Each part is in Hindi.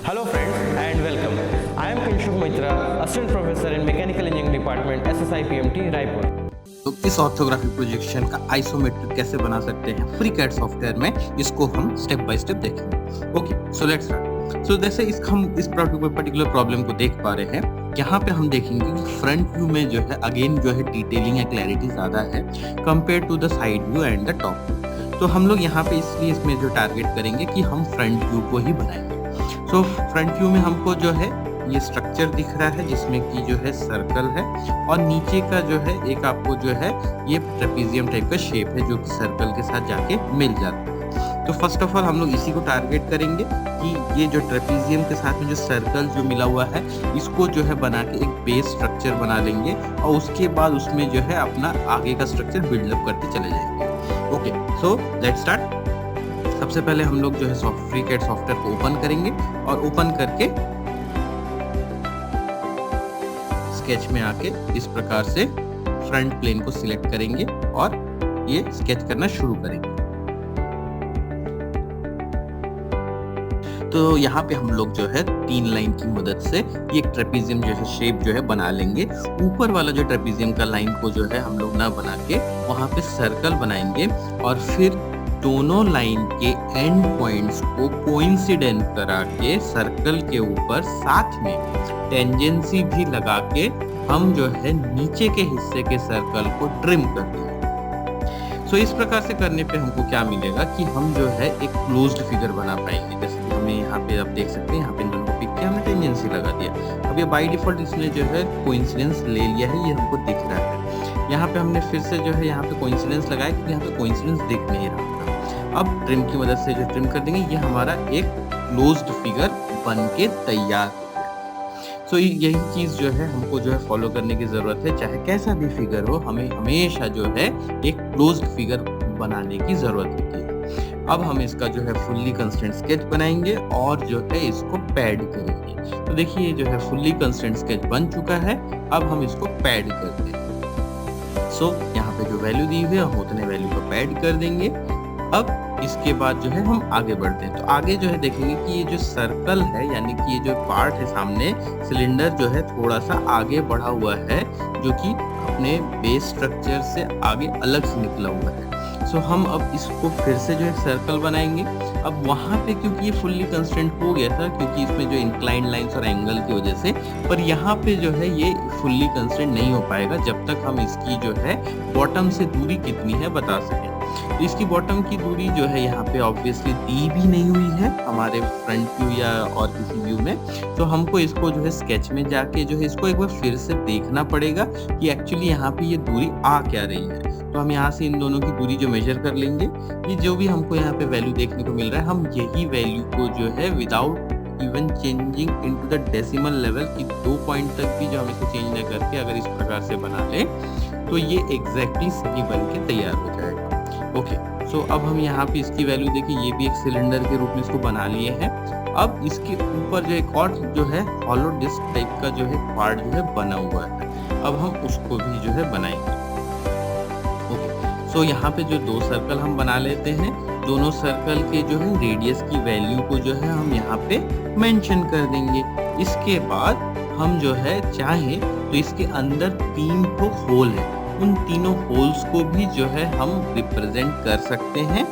Hello friends and welcome. I am Kinshuk Mitra, Assistant Professor in Mechanical Engineering Department, SSI PMT, Raipur. तो इस ऑर्थोग्राफिक प्रोजेक्शन का आइसोमेट्रिक कैसे बना सकते हैं FreeCAD सॉफ्टवेयर में, इसको हम स्टेप बाय स्टेप देखेंगे। Okay, so let's start. So जैसे हम इस पर्टिकुलर प्रॉब्लम को देख पा रहे हैं, यहाँ पे हम देखेंगे कि फ्रंट व्यू में जो है अगेन जो है डिटेलिंग या क्लैरिटी ज़्यादा है compare to the side view and the top view. तो हम लोग यहाँ पे इसलिए इसमें जो टारगेट करेंगे कि हम फ्रंट व्यू को ही बनाएंगे। सो फ्रंट व्यू में हमको जो है ये स्ट्रक्चर दिख रहा है जिसमें कि जो है सर्कल है और नीचे का जो है एक आपको जो है ये ट्रेपेजियम टाइप का शेप है जो कि सर्कल के साथ जाके मिल जाता है। तो फर्स्ट ऑफ ऑल हम लोग इसी को टारगेट करेंगे कि ये जो ट्रेपेजियम के साथ में जो सर्कल जो मिला हुआ है इसको जो है बना के एक बेस स्ट्रक्चर बना लेंगे और उसके बाद उसमें जो है अपना आगे का स्ट्रक्चर बिल्डअप करते चले जाएंगे। Okay, so let's start. सबसे पहले हम लोग जो है FreeCAD सॉफ्टवेयर को ओपन करेंगे और ओपन करके स्केच में आके इस प्रकार से फ्रंट प्लेन को सिलेक्ट करेंगे और ये स्केच करना शुरू करेंगे। तो यहाँ पे हम लोग जो है 3 लाइन की मदद से ये एक ट्रेपेजियम जैसा शेप जो है बना लेंगे। ऊपर वाला जो ट्रेपेजियम का लाइन को जो है हम लोग ना बना के वहां पे सर्कल बनाएंगे और फिर दोनों लाइन के एंड पॉइंट्स को कोइंसिडेंट करा के सर्कल के ऊपर साथ में टेंजेंसी भी लगा के हम जो है नीचे के हिस्से के सर्कल को ट्रिम कर देंगे। सो इस प्रकार से करने पे हमको क्या मिलेगा कि हम जो है एक क्लोज्ड फिगर बना पाएंगे। जैसे कि हमें यहाँ पे आप देख सकते हैं, यहाँ पे इन दोनों को पिक किया, हमने टेंजेंसी लगा दिया। अब ये बाय डिफॉल्ट इसने जो है कोइंसिडेंस ले लिया है, ये हमको दिख रहा है। यहाँ पे हमने फिर से जो है यहाँ पे कोइंसिडेंस लगाया क्योंकि यहाँ पे कोइंसिडेंस दिख नहीं रहा था। अब ट्रिम की मदद से जो ट्रिम कर देंगे, ये हमारा एक क्लोज्ड फिगर बन के तैयार हो गया। सो यही चीज जो है हमको जो है फॉलो करने की जरूरत है। चाहे कैसा भी फिगर हो, हमें हमेशा जो है एक क्लोज्ड फिगर बनाने की जरूरत होती है। अब हम इसका जो है फुल्ली कंस्ट्रेंट स्केच बनाएंगे और जो है इसको पैड करेंगे। तो देखिए जो है फुल्ली कंस्ट्रेंट स्केच बन चुका है। अब हम इसको पैड करते हैं। सो यहाँ पे जो वैल्यू दी हुई है हम उतने वैल्यू को पैड कर देंगे। अब इसके बाद जो है हम आगे बढ़ते हैं। तो आगे जो है देखेंगे कि ये जो सर्कल है यानी कि ये जो पार्ट है सामने सिलेंडर जो है थोड़ा सा आगे बढ़ा हुआ है जो कि अपने बेस स्ट्रक्चर से आगे अलग से निकला हुआ है। सो हम अब इसको फिर से जो है सर्कल बनाएंगे। अब वहाँ पे क्योंकि ये फुल्ली कंस्ट्रेंट हो गया था क्योंकि इसमें जो इंक्लाइंड लाइंस और एंगल की वजह से, पर यहाँ पे जो है ये फुल्ली कंस्ट्रेंट नहीं हो पाएगा जब तक हम इसकी जो है बॉटम से दूरी कितनी है बता सकें। तो इसकी बॉटम की दूरी जो है यहाँ पे ऑब्वियसली दी भी नहीं हुई है हमारे फ्रंट व्यू या और किसी व्यू में। तो हमको इसको जो है स्केच में जाके जो है इसको एक बार फिर से देखना पड़ेगा कि एक्चुअली यहाँ पे ये दूरी आ क्या रही है। तो हम यहाँ से इन दोनों की दूरी जो मेजर कर लेंगे, ये जो भी हमको यहाँ पे वैल्यू देखने को मिल रहा है, हम यही वैल्यू को जो है without even changing into the decimal level की 2 पॉइंट तक भी जो हम इसको चेंज न करके अगर इस प्रकार से बना ले तो ये एग्जैक्टली सही बन के तैयार हो जाएगा। ओके, सो अब हम यहाँ पे इसकी वैल्यू देखिए, ये भी एक सिलेंडर के रूप में इसको बना लिए हैं। अब इसके ऊपर जो एक और जो है हॉलो डिस्क टाइप का जो है पार्ट जो है बना हुआ है, अब हम उसको भी जो है बनाएंगे। ओके, सो यहाँ पे जो 2 सर्कल हम बना लेते हैं, दोनों सर्कल के जो है रेडियस की वैल्यू को जो है हम यहाँ पे मेंशन कर देंगे। इसके बाद हम जो है चाहे तो इसके अंदर 3 तो होल है, उन तीनों होल्स को भी जो है हम रिप्रेजेंट कर सकते हैं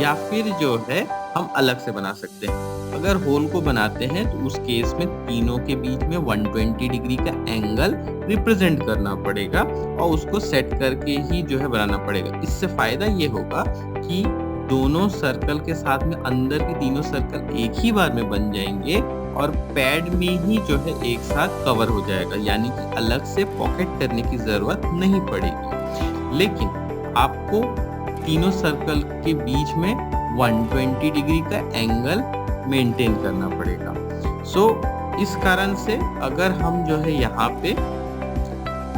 या फिर जो है हम अलग से बना सकते हैं। अगर होल को बनाते हैं तो उस केस में तीनों के बीच में 120 डिग्री का एंगल रिप्रेजेंट करना पड़ेगा और उसको सेट करके ही जो है बनाना पड़ेगा। इससे फायदा ये होगा कि दोनों सर्कल के साथ में अंदर के तीनों सर्कल एक ही बार में बन जाएंगे और पैड में ही जो है एक साथ कवर हो जाएगा, यानी कि अलग से पॉकेट करने की जरूरत नहीं पड़ेगी। लेकिन आपको तीनों सर्कल के बीच में 120 डिग्री का एंगल मेंटेन करना पड़ेगा। सो इस कारण से अगर हम जो है यहाँ पे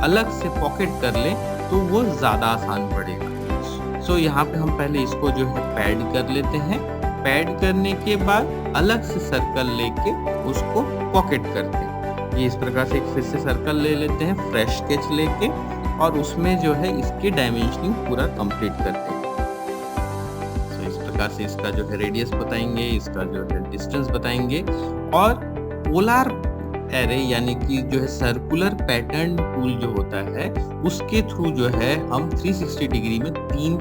अलग से पॉकेट कर लें तो वो ज्यादा आसान पड़ेगा। सो यहाँ पे हम पहले इसको जो है पैड कर लेते हैं। पैड करने के बाद अलग से सर्कल लेके उसको पॉकेट करते हैं। ये इस प्रकार से एक फिर से सर्कल ले लेते हैं फ्रेश स्केच लेके और उसमें जो है इसकी डायमेंशनिंग पूरा कंप्लीट करते हैं। तो इस प्रकार से इसका जो है रेडियस बताएंगे, इसका जो है डिस्टेंस बताएंगे और पोलर एरे यानी कि जो है सर्कुलर पैटर्न टूल जो होता है उसके थ्रू जो है हम 360 डिग्री में 3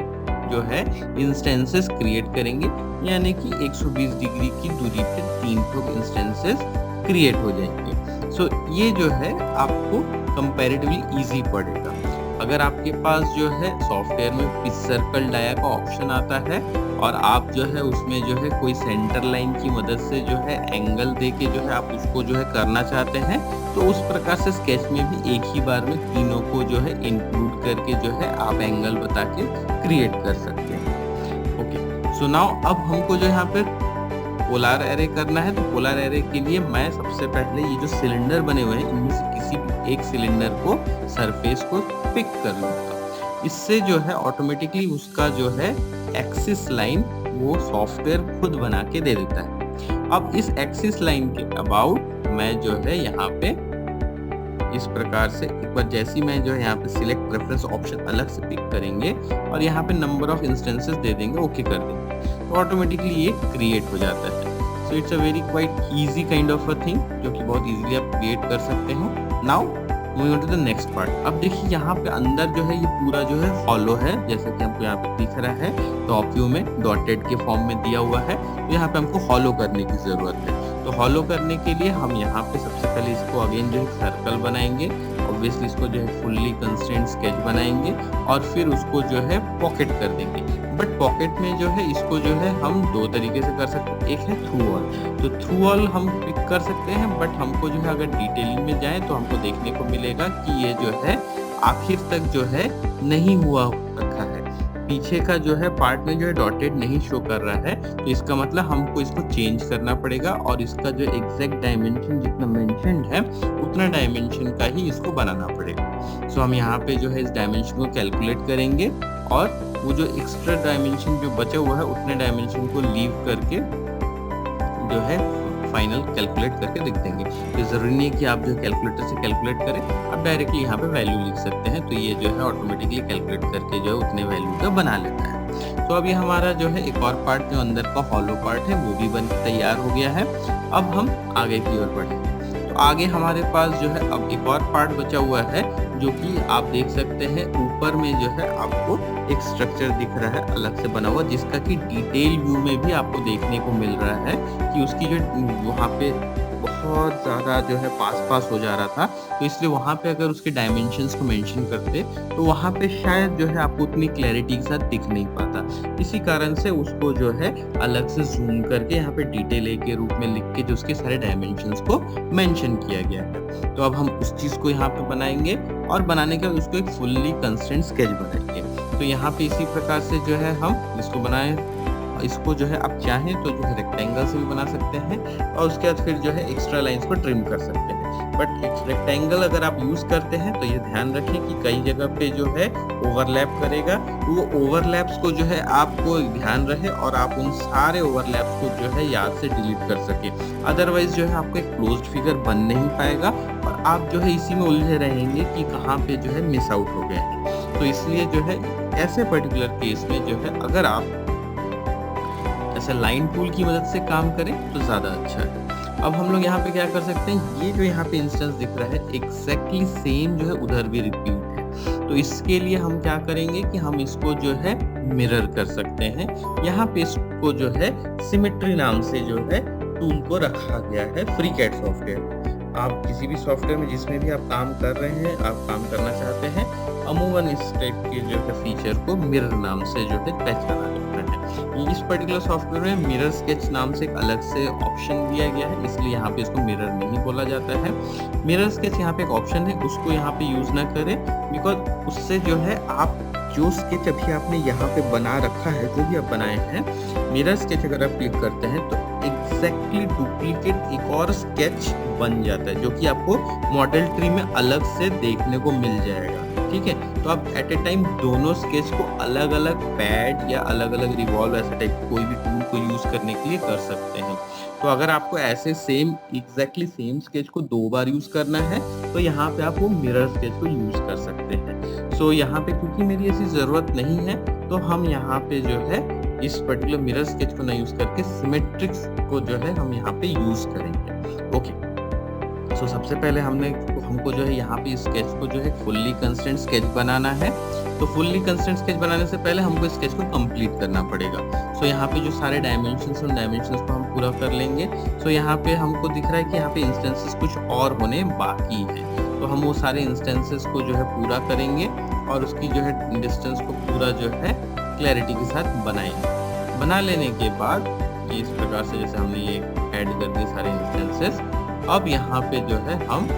जो है इंस्टेंसेस क्रिएट करेंगे, यानी कि 120 डिग्री की दूरी पे 3 तो इंस्टेंसेस क्रिएट हो जाएंगे। सो ये जो है आपको कंपैरेटिवली इजी पड़ेगा। अगर आपके पास जो है सॉफ्टवेयर में पिच सर्कल डाया का ऑप्शन आता है और आप जो है उसमें जो है कोई सेंटर लाइन की मदद से जो है एंगल दे के जो है आप उसको जो है करना चाहते हैं, तो उस प्रकार से स्केच में भी एक ही बार में तीनों को जो है इंक्लूड करके जो है आप एंगल बता के क्रिएट कर सकते हैं। ओके, सो नाउ अब हमको जो यहाँ पे पोलर एरे करना है, तो पोलर एरे के लिए मैं सबसे पहले ये जो सिलेंडर बने हुए हैं इनमें से किसी भी एक सिलेंडर को सरफेस को पिक कर लूंगा। इससे जो है ऑटोमेटिकली उसका जो है एक्सिस लाइन वो सॉफ्टवेयर खुद बना के दे देता है। अब इस एक्सिस लाइन के अबाउट मैं जो है यहाँ पे इस प्रकार से एक बार जैसी मैं जो है यहाँ पे सिलेक्ट रेफरेंस ऑप्शन अलग से पिक करेंगे और यहाँ पे नंबर ऑफ इंस्टेंसेस दे देंगे, ओके कर देंगे, तो ऑटोमेटिकली ये क्रिएट हो जाता है। So it's a very quite easy kind of a thing जो कि बहुत इजीली आप क्रिएट कर सकते हो। Now moving on to the next part. अब देखिए यहाँ पे अंदर जो है ये पूरा जो है हॉलो है, जैसे कि हमको यहाँ पे दिख रहा है टॉप व्यू में डॉटेड के फॉर्म में दिया हुआ है। तो यहाँ पे हमको हॉलो करने की जरूरत है। तो हॉलो करने के लिए हम यहाँ पे सबसे पहले इसको अगेन जो है सर्कल बनाएंगे, ऑब्वियसली इसको जो है फुल्ली कंस्ट्रेंट स्केच बनाएंगे और फिर उसको जो है पॉकेट कर देंगे। बट पॉकेट में जो है इसको जो है हम दो तरीके से कर सकते हैं। एक है थ्रू ऑल, तो थ्रू ऑल हम पिक कर सकते हैं, बट हमको जो है अगर डिटेलिंग में जाए तो हमको देखने को मिलेगा कि ये जो है आखिर तक जो है नहीं हुआ रखा है, पीछे का जो है पार्ट में जो है डॉटेड नहीं शो कर रहा है। तो इसका मतलब हमको इसको चेंज करना पड़ेगा और इसका जो एग्जैक्ट डायमेंशन जितना मेंशन्ड है उतना डायमेंशन का ही इसको बनाना पड़ेगा। सो हम यहाँ पे जो है इस डायमेंशन को कैलकुलेट करेंगे और वो जो एक्स्ट्रा डायमेंशन जो बचा हुआ है उतने डायमेंशन को लीव करके जो है फाइनल कैलकुलेट करके लिख देंगे। तो जरूरी नहीं है कि आप जो कैलकुलेटर से कैलकुलेट करें, आप डायरेक्टली यहाँ पे वैल्यू लिख सकते हैं, तो ये जो है ऑटोमेटिकली कैलकुलेट करके जो है उतने वैल्यू का बना लेता है। तो अभी हमारा जो है एक और पार्ट जो अंदर का हॉलो पार्ट है वो भी बन के तैयार हो गया है। अब हम आगे की ओर बढ़ेंगे। तो आगे हमारे पास जो है अब एक और पार्ट बचा हुआ है जो कि आप देख सकते हैं ऊपर में जो है आपको एक स्ट्रक्चर दिख रहा है अलग से बना हुआ, जिसका कि डिटेल व्यू में भी आपको देखने को मिल रहा है कि उसकी जो वहाँ पे बहुत ज़्यादा जो है पास हो जा रहा था, तो इसलिए वहाँ पे अगर उसके डायमेंशंस को मेंशन करते तो वहाँ पे शायद जो है आपको उतनी क्लैरिटी के साथ दिख नहीं पाता। इसी कारण से उसको जो है अलग से जूम करके यहाँ पे डिटेल ए के रूप में लिख के जो उसके सारे डायमेंशंस को मेंशन किया गया है। तो अब हम उस चीज़ को यहाँ पे बनाएंगे और बनाने के बाद उसको एक फुल्ली कंस्ट्रेंट स्केच बनाएंगे। तो यहाँ पे इसी प्रकार से जो है हम इसको बनाएं, इसको जो है आप चाहें तो जो है रेक्टेंगल से भी बना सकते हैं और उसके बाद फिर जो है एक्स्ट्रा लाइंस को ट्रिम कर सकते हैं। बट रेक्टेंगल अगर आप यूज करते हैं तो ये ध्यान रखें कि कई जगह पे जो है ओवरलैप करेगा, तो वो ओवरलैप्स को जो है आपको ध्यान रहे और आप उन सारे ओवरलैप्स को जो है याद से डिलीट कर सके। अदरवाइज जो है आपको एक क्लोज्ड फिगर बन नहीं पाएगा और आप जो है इसी में उलझे रहेंगे कि कहाँ पे जो है मिस आउट हो गए हैं। तो इसलिए जो है ऐसे पर्टिकुलर केस में जो है अगर आप ऐसे लाइन टूल की मदद से काम करें तो ज़्यादा अच्छा है। अब हम लोग यहाँ पे क्या कर सकते हैं, ये जो यहाँ पे इंस्टेंस दिख रहा है एग्जैक्टली सेम जो है उधर भी रिपीट है। तो इसके लिए हम क्या करेंगे कि हम इसको जो है मिरर कर सकते हैं। यहाँ पे इसको जो है सिमेट्री नाम से जो है टूल को रखा गया है FreeCAD सॉफ्टवेयर। आप किसी भी सॉफ्टवेयर में जिसमें भी आप काम कर रहे हैं, आप काम करना चाहते हैं, अमूमन इस टाइप के जो है फीचर को मिरर नाम से जो है पहचाना जाता है। इस पर्टिकुलर सॉफ्टवेयर में मिरर स्केच नाम से एक अलग से ऑप्शन दिया गया है, इसलिए यहाँ पे इसको मिरर नहीं बोला जाता है। मिरर स्केच यहाँ पे एक ऑप्शन है, उसको यहाँ पे यूज ना करें, बिकॉज उससे जो है आप जो स्केच अभी आपने यहाँ पे बना रखा है, जो भी आप बनाए हैं, मिरर स्केच अगर आप क्लिक करते हैं तो एग्जैक्टली डुप्लीकेट एक और स्केच बन जाता है जो कि आपको मॉडल ट्री में अलग से देखने को मिल जाएगा। ठीक है, तो आप एट ए टाइम दोनों स्केच को अलग अलग पैड या अलग अलग रिवॉल्व ऐसे टाइप कोई भी टूल को यूज करने के लिए कर सकते हैं। तो अगर आपको ऐसे एग्जैक्टली सेम स्केच को 2 बार यूज करना है तो यहाँ पे आप वो मिरर स्केच को यूज कर सकते हैं। सो यहाँ पे क्योंकि मेरी ऐसी जरूरत नहीं है तो हम यहाँ पे जो है इस पर्टिकुलर मिरर स्केच को ना यूज करके सिमेट्रिक्स को जो है हम यहाँ पे यूज करेंगे। ओके, सो सबसे पहले हमको जो है यहाँ पे स्केच को जो है फुल्ली कंस्ट्रेंट स्केच बनाना है। तो फुल्ली कंस्ट्रेंट स्केच बनाने से पहले हमको स्केच को कंप्लीट करना पड़ेगा। सो यहाँ पे जो सारे डायमेंशंस उन डायमेंशंस को हम पूरा कर लेंगे। सो यहाँ पे हमको दिख रहा है कि यहाँ पे इंस्टेंसेस कुछ और होने बाकी है, तो हम वो सारे इंस्टेंसेस को जो है पूरा करेंगे और उसकी जो है डिस्टेंस को पूरा जो है क्लैरिटी के साथ बनाएंगे। बना लेने के बाद ये इस प्रकार से जैसे हमने ये ऐड कर दिए सारे इंस्टेंसेस, अब यहाँ पे जो है हम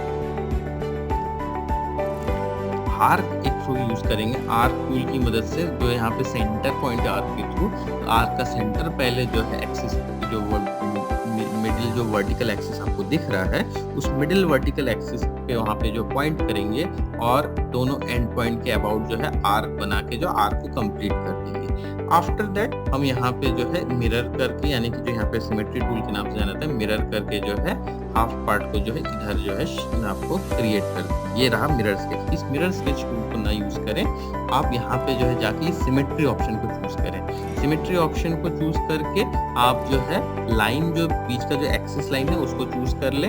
आर्क एक थ्रू यूज करेंगे। आर्क टूल की मदद से जो यहाँ पे सेंटर पॉइंट है आर्क के थ्रू, आर्क का सेंटर पहले जो है एक्सिस जो मिडिल जो वर्टिकल एक्सिस आपको दिख रहा है, उस मिडिल वर्टिकल एक्सिस पे वहाँ पे जो पॉइंट करेंगे और दोनों एंड पॉइंट के अबाउट जो है आर्क बना के जो आर्क को कंप्लीट कर देंगे। आफ्टर दैट हम यहाँ पे जो है मिरर करके, यानी कि जो यहाँ पे सिमेट्री टूल के नाम से जाना था, मिरर करके जो है हाफ पार्ट को जो है इधर जो है आपको क्रिएट कर देंगे। ये रहा मिरर स्केच। इस मिरर स्केच टूल को ना यूज करें, आप यहाँ पे जो है जाके सिमेट्री ऑप्शन को चूज करें। सिमेट्री ऑप्शन को चूज करके आप जो है लाइन जो बीच का जो एक्सिस लाइन है उसको चूज कर ले,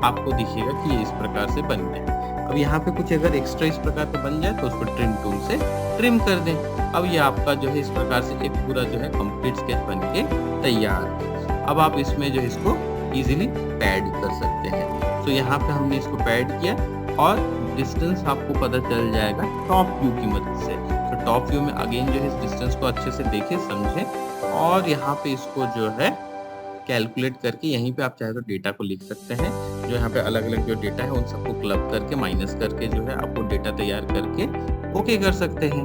आपको दिखेगा कि ये इस प्रकार से बन गया। अब यहाँ पे कुछ अगर एक्स्ट्रा इस प्रकार का बन जाए तो उसको ट्रिम टूल से ट्रिम कर दें। अब ये आपका जो है इस प्रकार से एक पूरा जो है कंप्लीट स्केच बन के तैयार है। अब आप इसमें जो है इसको इजीली पैड कर सकते हैं। तो यहाँ पे हमने इसको पैड किया और डिस्टेंस आपको पता चल जाएगा टॉप व्यू की मदद से। तो टॉप व्यू में अगेन जो है इस डिस्टेंस को अच्छे से देखें समझें और यहाँ पे इसको जो है कैलकुलेट करके यहीं पे आप चाहे तो डेटा को लिख सकते हैं। जो यहाँ पे अलग अलग जो डेटा है उन सबको क्लब करके माइनस करके जो है आपको डेटा तैयार करके ओके कर सकते हैं।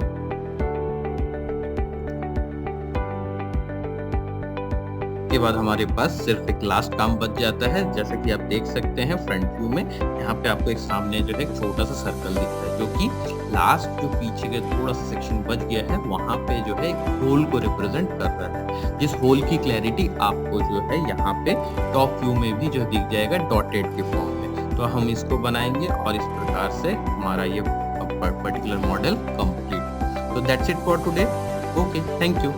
के बाद हमारे पास सिर्फ एक लास्ट काम बच जाता है। जैसे कि आप देख सकते हैं फ्रंट व्यू में यहाँ पे आपको एक सामने जो है एक छोटा सा सर्कल दिखता है, जो कि लास्ट जो पीछे के थोड़ा सा सेक्शन बच गया है वहां पे जो है एक होल को रिप्रेजेंट कर रहा है, जिस होल की क्लैरिटी आपको जो है यहाँ पे टॉप व्यू में भी जो दिख जाएगा डॉटेड के फॉर्म में। तो हम इसको बनाएंगे और इस प्रकार से हमारा ये पर्टिकुलर मॉडल कंप्लीट। तो that's it for today. Okay, thank you.